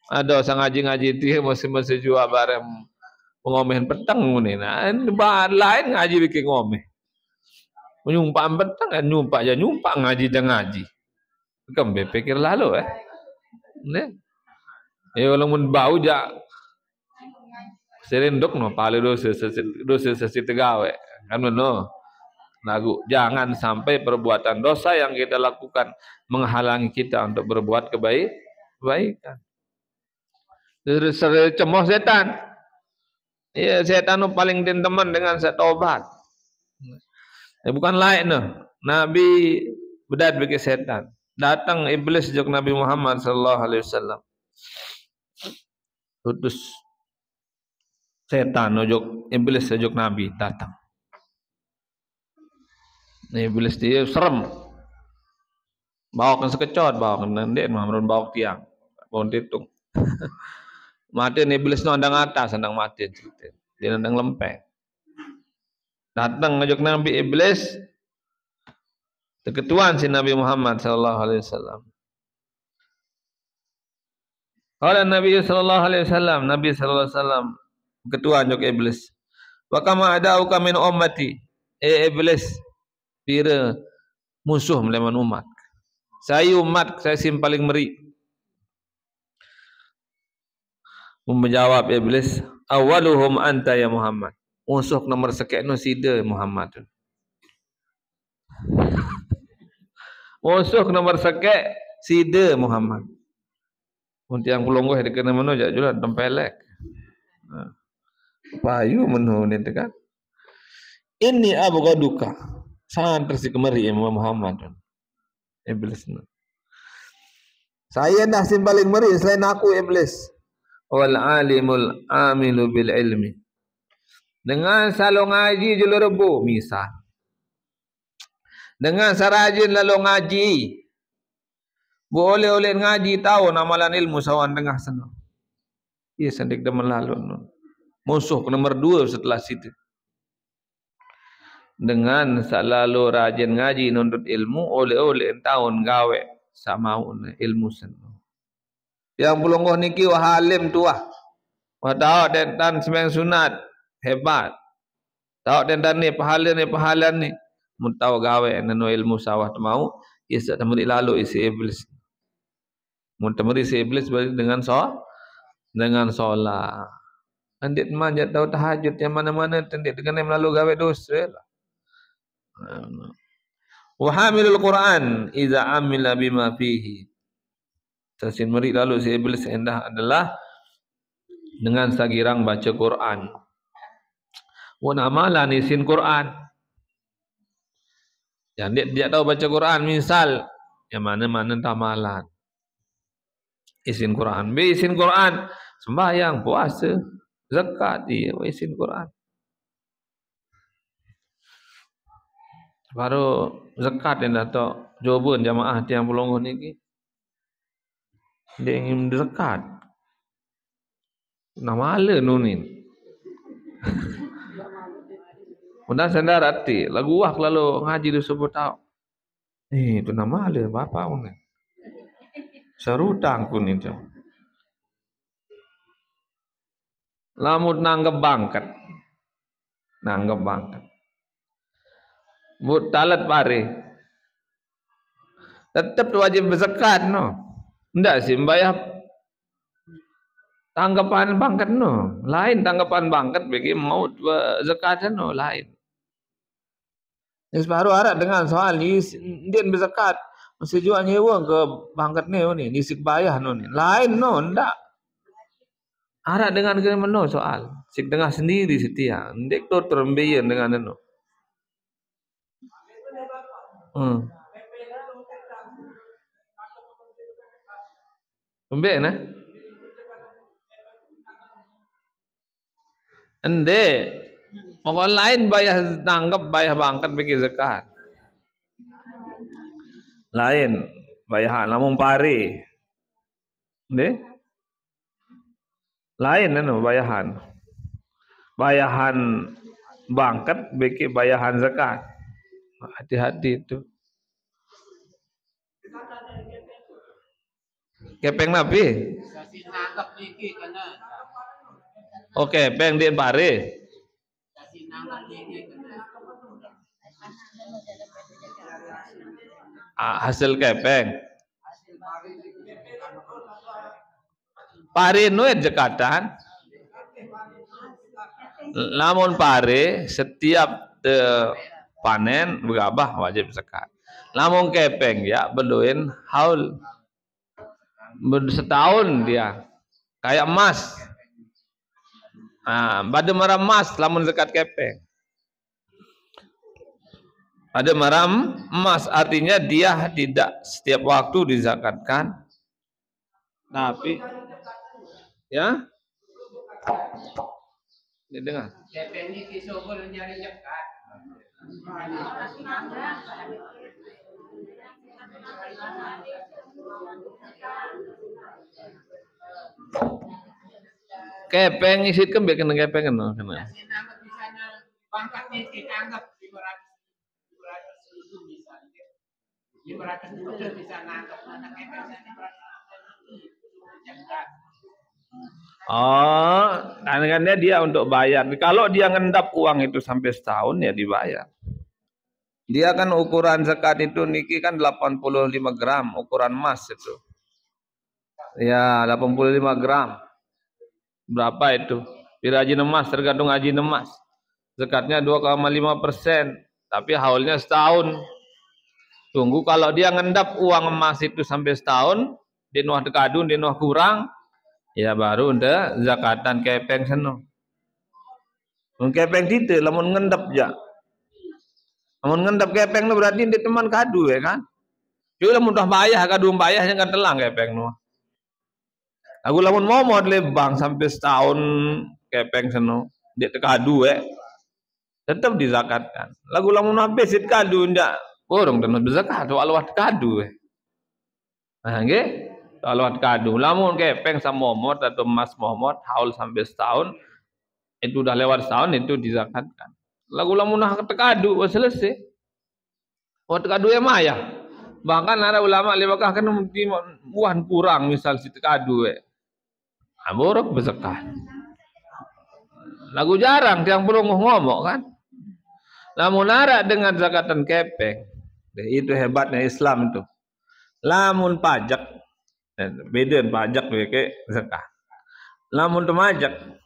Ada sang ngaji-ngaji dia masih jual barang pengomehan petang ni. Nah, lain ngaji bikin ngomeh. Menyumpak petang kan nyumpak ngaji dan ngaji. Kembe pikir lalu Ne. Kalau mun bau jak serendok no paling dosa sesi tegawe kan no. Nagu jangan sampai perbuatan dosa yang kita lakukan menghalangi kita untuk berbuat kebaikan. Cemoh setan. Ya setan no paling teman dengan setobat. Bukan lain no. Nabi bedat bagi setan. Datang iblis jok Nabi Muhammad sallallahu alaihi wasallam. Utus setan ojok iblis ojok Nabi datang. Iblis dia serem. Bawa kan sekecot, bawa kan ndek bawa tiang. Bawa titung. Mati iblis no andang atas, andang mati. Dia andang lempeng. Datang ojok Nabi iblis. Ketuan si Nabi Muhammad sallallahu alaihi wasallam. Qala Nabi sallallahu alaihi wasallam, Nabi sallallahu alaihi wasallam ketuan jok iblis. Wa kama adauka min ummati. Iblis pira musuh melawan umat. Saya umat saya sim paling meri. Menjawab iblis, awaluhum anta ya Muhammad. Musuh nomor sekian no sida Muhammad. Musuh nomor sekian sida Muhammad. Untuk yang pelonggoh dekat mana jak jual tempelek. Payu menu ni dekat. Ini abu gaduka. Sangat tersi kemari Imam Muhammad. Iblis. Saya dah sim paling meri selain aku iblis. Wal alimul amilu bil ilmi. Dengan selalu ngaji julu rebu misal. Dengan sarajin lalu ngaji. Boleh ngaji tahu amalan ilmu sawan tengah sana. Ia sendik demen lalu. Musuh nomor 2 setelah situ. Dengan selalu rajin ngaji nuntut ilmu oleh tahun gawe sama ilmu sana. Yang pelonggoh niki wah alim tua. Wah tahu dan sembahyang sunat hebat. Tahu dan ni pahala ni. Mun tahu gawe nanu ilmu sawah mau isa temuri lalu isi iblis. Mun temuri si iblis dengan solat. Andit manjat tahu tahajud yang mana-mana tendik dengan melalui gawe dosa lah. Wa hamilul Quran idza amila bima fihi. Sasin meri lalu si iblis endah adalah dengan sagirang baca Quran. Wa amalan isin Quran. Yang dia tahu baca Quran misal yang mana-mana tamalan. Isin Quran. Isin Quran sembahyang, puasa, zakat dia isin Quran. Baru zakat yang datuk jawaban jamaah tiang pelonggoh ni. Dia ingin zakat. Nama ala nunin. Mudah sendar hati. Lagu wah lalu ngaji tu sebut tahu. Itu nama ala bapa pun. Serutang pun itu. Lamut nanggap bangkat. But talat pare. Tetap wajib berzakat no. Ndak sih bayar tanggapan bangkat no. Lain tanggapan bangkat bagi maut zakat no lain. Ni separuh arak dengan soal ni dia berzakat. Mesti jual nyewa ke bangkat ni sik bayar ni. Lain ndak. Arak dengan kena meno soal. Sik dengar sendiri setia. Ndek tu terembian dengan anu. Pembek nah. Ende. Orang lain bayar tanggap bayar bangkat bagi zakat. Lain bayar namun pare. Ende. Lain anu bayahan. Bayahan bangkat bagi bayahan zakat. Hati-hati itu. Kepeng nabi. Oke, peng dia pare. Hasil kepeng. Pare nuet zakatan. Namun pare setiap panen berabah wajib zakat. Namun kepeng ya beluin haul setahun dia kayak emas. Pada maram emas lamun zakat kepeng. Pada maram emas artinya dia tidak setiap waktu dizakatkan. Tapi ya dengar. Kepeng ni kisah boleh nyari zakat. Kepeng isit kembali kena kepeng kena. Pangkat ni kita anggap 500 misalnya. 500 bisa nangkap anak kepeng 500. Kadang-kadang dia untuk bayar. Kalau dia ngendap uang itu sampai setahun ya dibayar. Dia kan ukuran zakat itu niki kan 85 gram ukuran emas itu. Ya 85 gram. Berapa itu? Pirajin emas tergantung ajin emas. Zakatnya 2,5%. Tapi haulnya setahun. Tunggu kalau dia ngendap uang emas itu sampai setahun, dia nuah dekadun, dia nuah kurang, ya baru nda zakatan kepeng seno. Kepeng tidak, lamun ngendap ja. Lamun ngendap kepeng lu berarti dia teman kadu ya kan? Dia lamun dah bayar kadu bayarnya kan telang kepeng nu. Aku lamun mau lebang sampai setahun kepeng seno, dia tekadu tetap dizakatkan. Lagu lamun habis it kadu ndak borong tenan berzakat alwat kadu. Nah nggih, alwat kadu. Lamun kepeng sama momot atau emas momot haul sampai setahun itu udah lewat setahun itu dizakatkan. Lagu lamun tekadu selesai. Tekadu ya maya. Bahkan ada ulama lebakah kan buah kurang misal si tekadu borok berzakat. Lagu jarang tiang perlu ngomong kan. Lamun nara dengan zakatan kepeng. Itu hebatnya Islam itu. Lamun pajak beda pajak beke zakat. Lamun temajak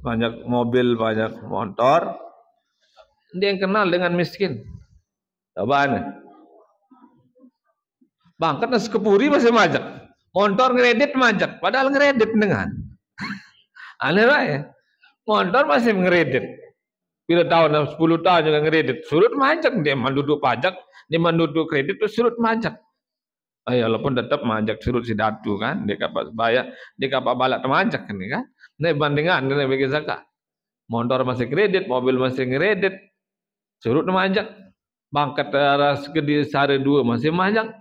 pajak mobil, pajak motor dia yang kenal dengan miskin. Coba nih. Bangkat nasi kepuri masih majak. Motor ngeredit majak, padahal ngeredit dengan. Aneh lah ya. Motor masih ngeredit. Bila tahun 10 tahun juga ngeredit, surut majak dia menduduk pajak, dia menduduk kredit terus surut majak. Walaupun tetap majak surut si datu kan, dia kapak bayar, dia kapak balak temajak kan kan. Ini bandingan dengan bagi zakat. Motor masih kredit, mobil masih ngeredit, surut majak. Bangkat arah segede sehari dua masih majak.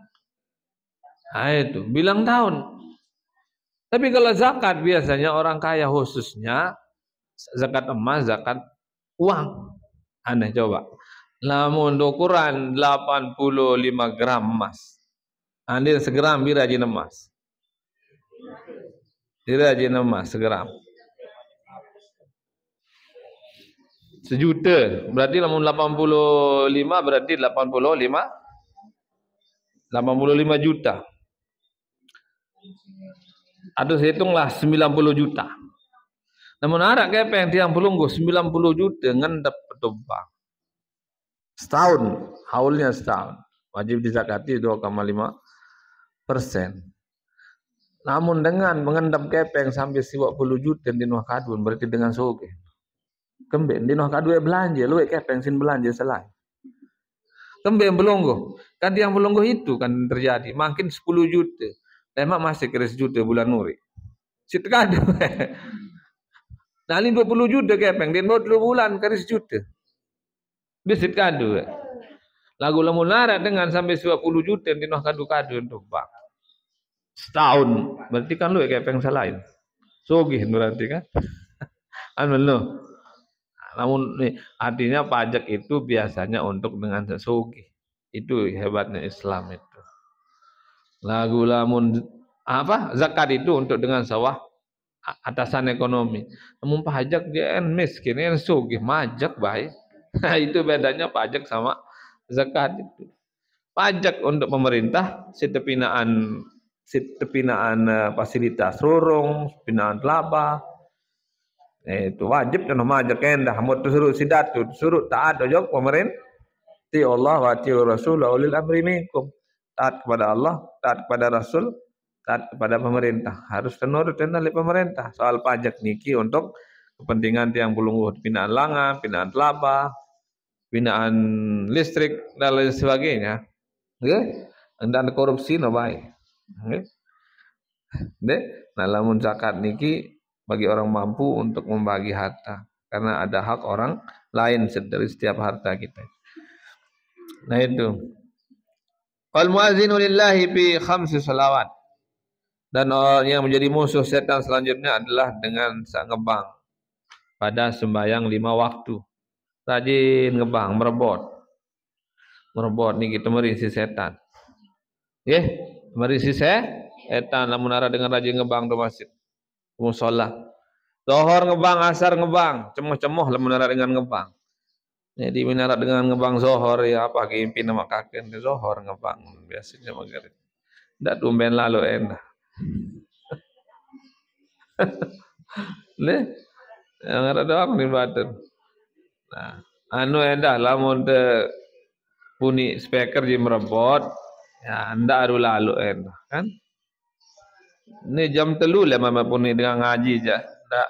Itu bilang tahun. Tapi kalau zakat biasanya orang kaya khususnya zakat emas, zakat uang. Aneh coba. Namun ukuran 85 gram emas. Andil segram birajin emas. Birajin emas segram. Sejuta. Berarti namun 85 berarti 85 juta. Atau hitunglah 90 juta. Namun arak kepeng tiang pelunggu 90 juta ngendap petumpang. Setahun, haulnya setahun. Wajib dizakati 2,5%. Namun dengan mengendap kepeng sampai 20 juta di nuh kadun berarti dengan soge. Kembe di nuh kadun belanja, lu kepeng sin belanja selain. Kembe yang belonggo. Kan yang belonggo itu kan terjadi. Makin 10 juta. Lemak masih kira sejuta bulan nuri. Situ kado. Nah ini 20 juta kepeng. Dia 20 bulan kira sejuta. Bisit kado. Lagu lamun larat dengan sampai 20 juta di nuh kado-kado untuk bang. Setahun. Berarti kan lu kepeng selain. Sogih berarti kan. Anu lo. Namun artinya pajak itu biasanya untuk dengan sesogih. Itu hebatnya Islam itu. Lagu lamun apa zakat itu untuk dengan sawah atasan ekonomi. Namun pajak dia miskin, yang sugih majak baik. Nah, itu bedanya pajak sama zakat itu. Pajak untuk pemerintah sitepinaan fasilitas rorong, pinaan laba. Itu wajib dan majak endah. Mau suruh sidatu, suruh taat ojok pemerintah. Ti Allah wa ti Rasul ulil amri minkum. Taat kepada Allah, taat kepada Rasul, taat kepada pemerintah. Harus tenurut oleh pemerintah. Soal pajak niki untuk kepentingan tiang bulung pinaan langan, pinaan laba, pinaan listrik dan lain sebagainya. Nggih. Dan korupsi no baik. Nggih. Nah lamun zakat niki bagi orang mampu untuk membagi harta karena ada hak orang lain dari setiap harta kita. Nah itu. Wal muadzinu lillahi bi khamsi salawat. Dan yang menjadi musuh setan selanjutnya adalah dengan ngebang pada sembahyang 5 waktu. Rajin ngebang, merebot. Merebot nih kita merisi setan. Nggih, merisi setan lamun ara dengan rajin ngebang di masjid. Musala. Zuhur ngebang, asar ngebang, cemoh-cemoh lamun ara dengan ngebang. Jadi minarat dengan ngebang zohor ya apa kimpi nama kakek di zohor ngebang biasanya maghrib. Ndak tumben lalu enak. Le, yang ada doang di badan. Nah, anu endah lamun te puni speaker di merebot, ya ndak aru lalu enak kan? Ini jam telu lah mama puni dengan ngaji aja. Ndak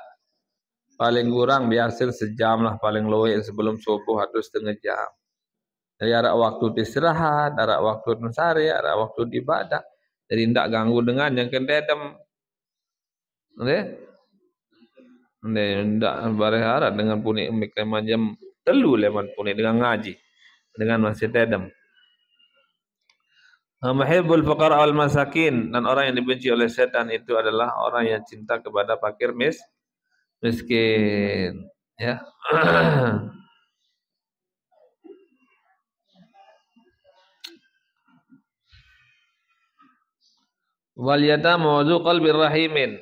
paling kurang biasa sejam lah paling luwe sebelum subuh atau setengah jam. Jadi ada waktu istirahat, ada waktu mensari, ada waktu ibadah. Jadi tidak ganggu dengan yang kendedem. Tidak berharap dengan puni emik jam telu leman puni dengan ngaji, dengan masih dedem. Mahibbul fuqara wal masakin, dan orang yang dibenci oleh setan itu adalah orang yang cinta kepada fakir miskin. Ya. Wal yatama wa qalbir rahimin.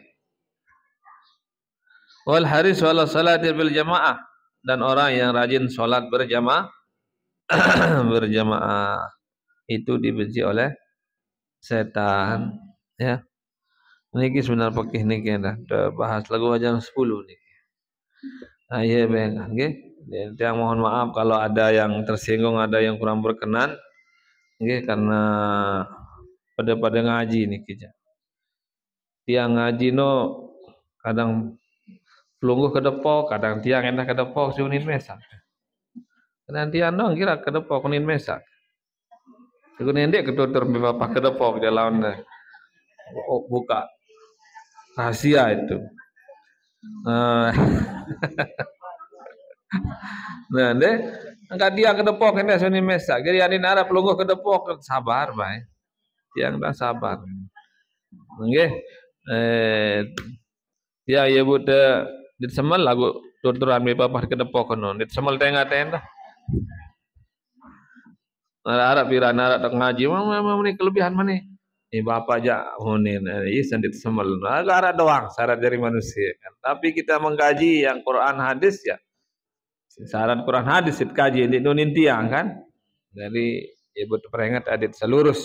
Wal haris wala salati bil jamaah, dan orang yang rajin salat berjamaah berjamaah itu dibenci oleh setan, ya. Niki sebenarnya pakih niki dah bahas lagu jam 10 niki. Nah, iya bang, nggih. Yang mohon maaf kalau ada yang tersinggung, ada yang kurang berkenan, nggih karena pada ngaji niki. Tiang ngaji no kadang pelungguh ke depok, kadang tiang enak ke depok sunin mesak. Kadang tiang no kira ke depok kunin mesak. Kunin dia ketutur bapak ke depok jalan buka rahasia itu. Nah, deh angkat dia ke depok ini sunin mesak. Jadi ada nara pelungguh ke depok sabar baik. Tiang dah sabar. Nggih. Ya ya buta dit semal lagu tuturan mi bapak ke depok kono. Dit semal tengah tenda. Harap pira harap tak ngaji mana kelebihan mana? Ini bapak aja hunin. Ini sendit semal. Agak doang syarat dari manusia kan. Tapi kita mengkaji yang Quran hadis ya. Syarat Quran hadis itu kaji di nunin tiang kan. Jadi ibu peringat adit selurus.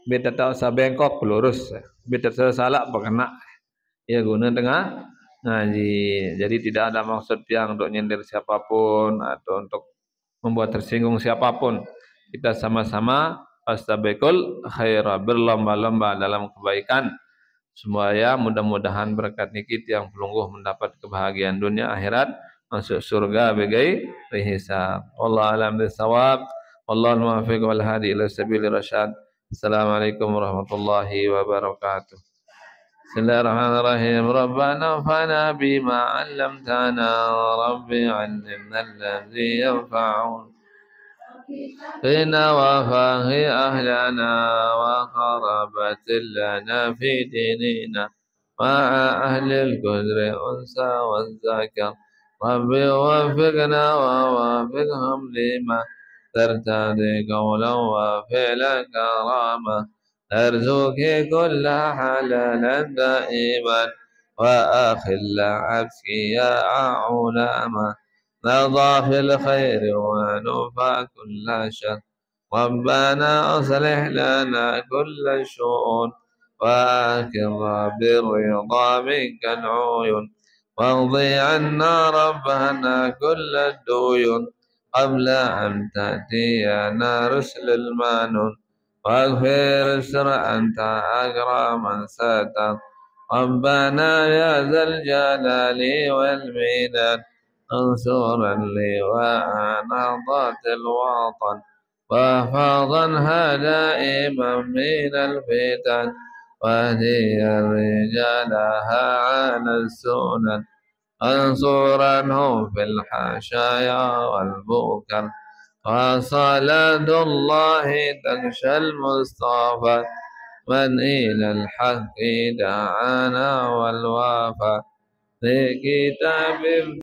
Beta tahu sabengkok lurus. Beta salah berkena. Ya guna tengah ngaji. Jadi tidak ada maksud yang untuk nyindir siapapun atau untuk membuat tersinggung siapapun. Kita sama-sama fastabiqul khaira, berlomba-lomba dalam kebaikan. Supaya mudah-mudahan berkat nikit yang pelungguh mendapat kebahagiaan dunia akhirat, masuk surga bighairi hisab. Wallahu a'lam bissawab. Wallahul muwaffiq wal hadi ila sabilir rasyad. Assalamualaikum warahmatullahi wabarakatuh. Bismillahirrahmanirrahim. Rabbana anfa'na bima 'allamtana rabbi 'allimna alladhi yanfa'una فينا وفاهي أهلنا وخربت لنا في ديننا مع أهل الكدر أنسى والذكر ربي وفقنا ووافقهم لما ترتدي قولا وفعلا كرامة أرزقك كل حلالا دائما وأخل عبسك يا علامة نرضى في الخير ونوفى كل شر ربنا أصلح لنا كل الشؤون وأكرم بالرضا منك العيون واقضي عنا ربنا كل الديون قبل أن تأتينا رسل المانون واغفر السر أنت أكرم من ستر ربنا يا ذا الجلال والمنان انصرا لواء الوطن واحفظنها دائما من الفتن واهدي رجالها على السنن انصرنهم في الحشايا والبكر وصلاة الله تغشى المصطفى من إلى الحق دعانا والوفا في كتاب